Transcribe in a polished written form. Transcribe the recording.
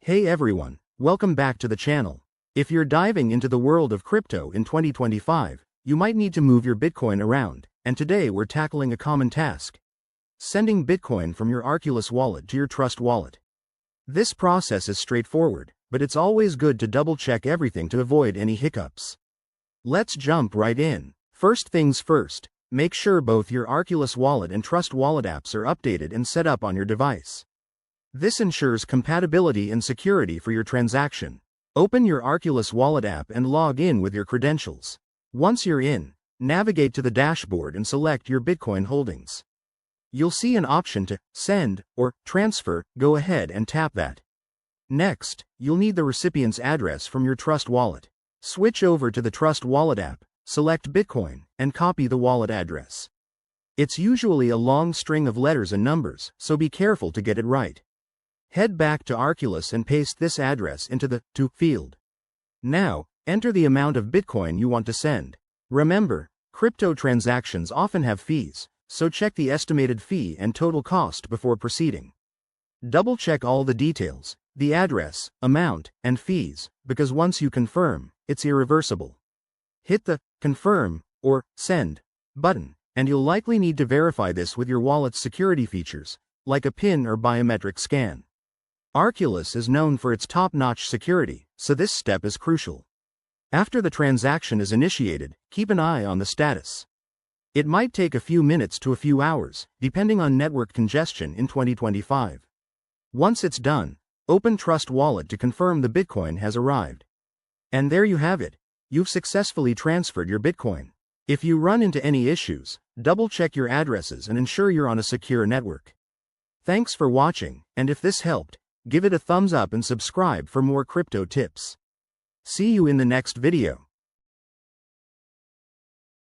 Hey everyone, welcome back to the channel. If you're diving into the world of crypto in 2025, you might need to move your Bitcoin around, and today we're tackling a common task: sending Bitcoin from your Arculus wallet to your Trust wallet. This process is straightforward, but it's always good to double-check everything to avoid any hiccups. Let's jump right in. First things first, make sure both your Arculus wallet and Trust wallet apps are updated and set up on your device. This ensures compatibility and security for your transaction. Open your Arculus wallet app and log in with your credentials. Once you're in, navigate to the dashboard and select your Bitcoin holdings. You'll see an option to send or transfer. Go ahead and tap that. Next, you'll need the recipient's address from your Trust wallet. Switch over to the Trust wallet app, select Bitcoin, and copy the wallet address. It's usually a long string of letters and numbers, so be careful to get it right. Head back to Arculus and paste this address into the To field. Now, enter the amount of Bitcoin you want to send. Remember, crypto transactions often have fees, so check the estimated fee and total cost before proceeding. Double-check all the details, the address, amount, and fees, because once you confirm, it's irreversible. Hit the Confirm or Send button, and you'll likely need to verify this with your wallet's security features, like a PIN or biometric scan. Arculus is known for its top-notch security, so this step is crucial. After the transaction is initiated, keep an eye on the status. It might take a few minutes to a few hours, depending on network congestion in 2025. Once it's done, open Trust Wallet to confirm the Bitcoin has arrived. And there you have it. You've successfully transferred your Bitcoin. If you run into any issues, double-check your addresses and ensure you're on a secure network. Thanks for watching, and if this helped, give it a thumbs up and subscribe for more crypto tips. See you in the next video.